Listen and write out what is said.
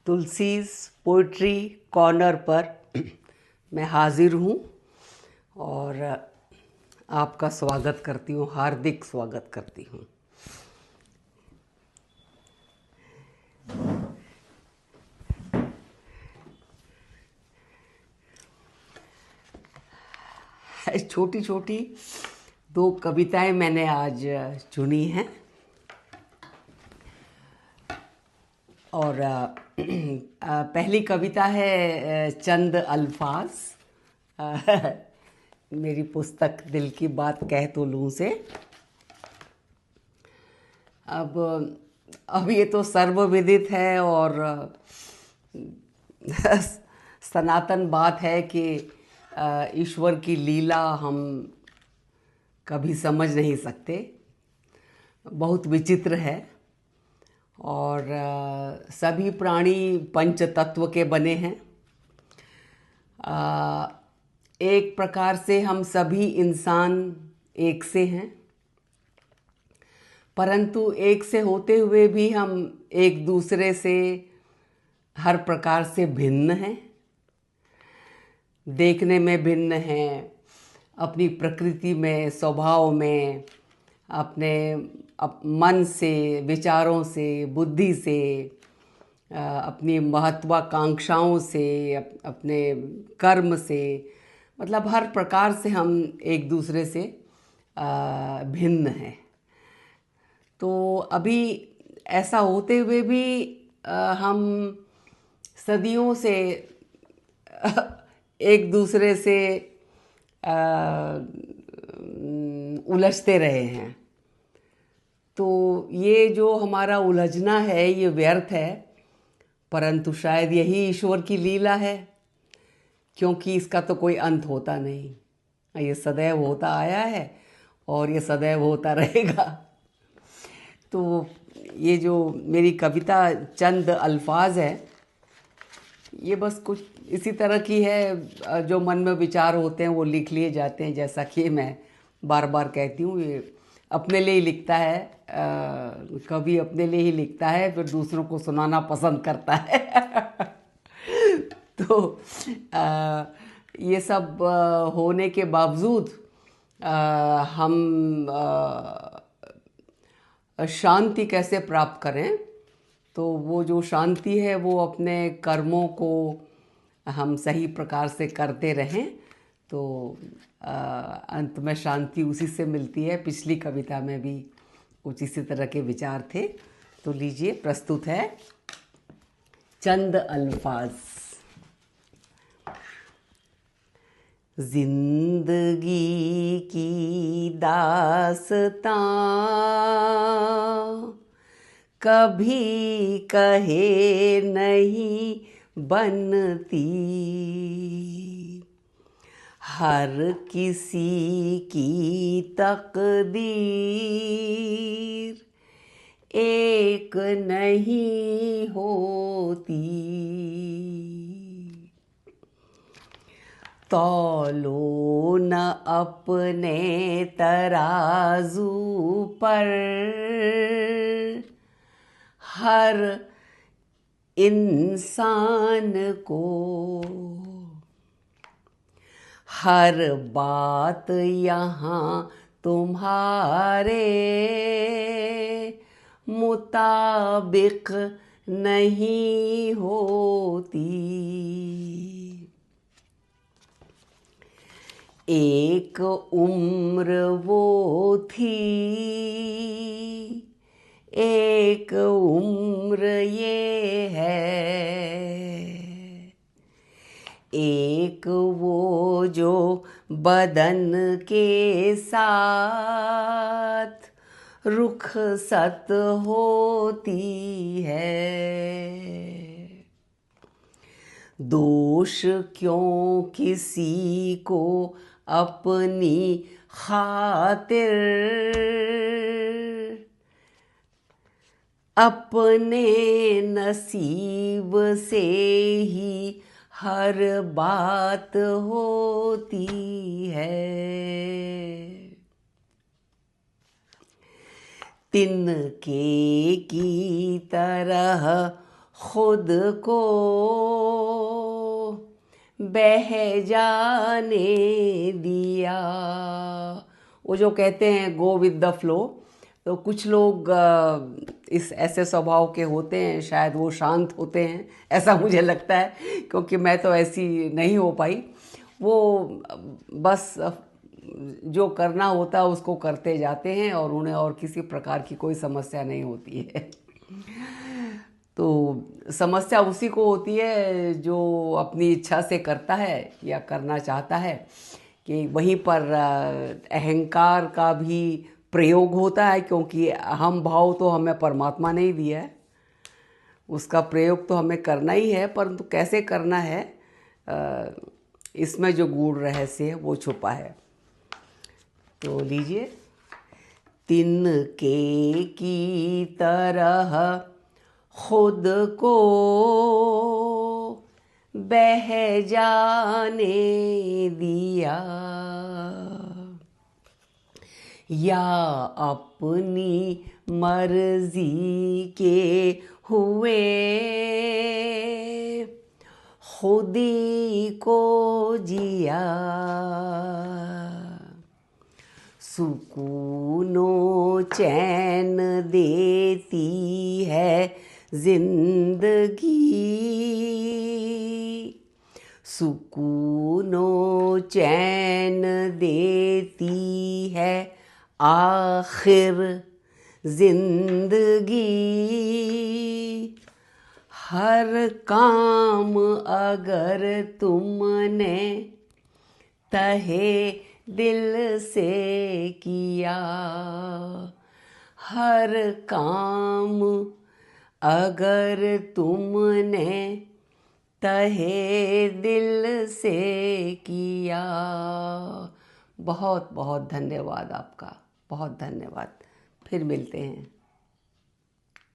तुलसीज़ poetry corner पर मैं हाजिर हूँ और आपका स्वागत करती हूँ, हार्दिक स्वागत करती हूँ। छोटी छोटी दो कविताएं मैंने आज चुनी हैं और पहली कविता है चंद अल्फाज मेरी पुस्तक दिल की बात कह तो लूँ से। अब ये तो सर्वविदित है और सनातन बात है कि ईश्वर की लीला हम कभी समझ नहीं सकते, बहुत विचित्र है। और सभी प्राणी पंच तत्व के बने हैं। एक प्रकार से हम सभी इंसान एक से हैं, परंतु एक से होते हुए भी हम एक दूसरे से हर प्रकार से भिन्न हैं, देखने में भिन्न हैं, अपनी प्रकृति में, स्वभाव में, अपने मन से, विचारों से, बुद्धि से, अपनी महत्वाकांक्षाओं से, अपने कर्म से, मतलब हर प्रकार से हम एक दूसरे से भिन्न हैं। तो अभी ऐसा होते हुए भी हम सदियों से एक दूसरे से उलझते रहे हैं। तो ये जो हमारा उलझना है ये व्यर्थ है, परंतु शायद यही ईश्वर की लीला है, क्योंकि इसका तो कोई अंत होता नहीं। ये सदैव होता आया है और ये सदैव होता रहेगा। तो ये जो मेरी कविता चंद अल्फाज है, ये बस कुछ इसी तरह की है, जो मन में विचार होते हैं वो लिख लिए जाते हैं। जैसा कि मैं बार बार कहती हूँ, ये अपने लिए ही लिखता है, कवि अपने लिए ही लिखता है, फिर दूसरों को सुनाना पसंद करता है। तो ये सब होने के बावजूद हम शांति कैसे प्राप्त करें। तो वो जो शांति है वो अपने कर्मों को हम सही प्रकार से करते रहें, तो अंत में शांति उसी से मिलती है। पिछली कविता में भी कुछ इसी तरह के विचार थे। तो लीजिए, प्रस्तुत है चंद अल्फाज। जिंदगी की दास्तां कभी कहे नहीं बनती, हर किसी की तकदीर एक नहीं होती। तौलो न अपने तराजू पर हर इंसान को, हर बात यहाँ तुम्हारे मुताबिक नहीं होती। एक उम्र वो थी, एक उम्र ये है, एक वो जो बदन के साथ रुखसत होती है। दोष क्यों किसी को अपनी खातिर, अपने नसीब से ही हर बात होती है। तिनके की तरह खुद को बह जाने दिया। वो जो कहते हैं गो विद द फ्लो, तो कुछ लोग इस ऐसे स्वभाव के होते हैं, शायद वो शांत होते हैं, ऐसा मुझे लगता है, क्योंकि मैं तो ऐसी नहीं हो पाई। वो बस जो करना होता है उसको करते जाते हैं और उन्हें और किसी प्रकार की कोई समस्या नहीं होती है। तो समस्या उसी को होती है जो अपनी इच्छा से करता है या करना चाहता है, कि वहीं पर अहंकार का भी प्रयोग होता है, क्योंकि अहम भाव तो हमें परमात्मा ने ही दिया है, उसका प्रयोग तो हमें करना ही है, परंतु कैसे करना है इसमें जो गूढ़ रहस्य है वो छुपा है। तो लीजिए, तिनके की तरह खुद को बह जाने दिया, या अपनी मर्जी के हुए खुदी को जिया। सुकूनो चैन देती है जिंदगी, सुकूनो चैन देती है आखिर जिंदगी। हर काम अगर तुमने तहे दिल से किया, हर काम अगर तुमने तहे दिल से किया। बहुत बहुत धन्यवाद आपका, बहुत धन्यवाद। फिर मिलते हैं।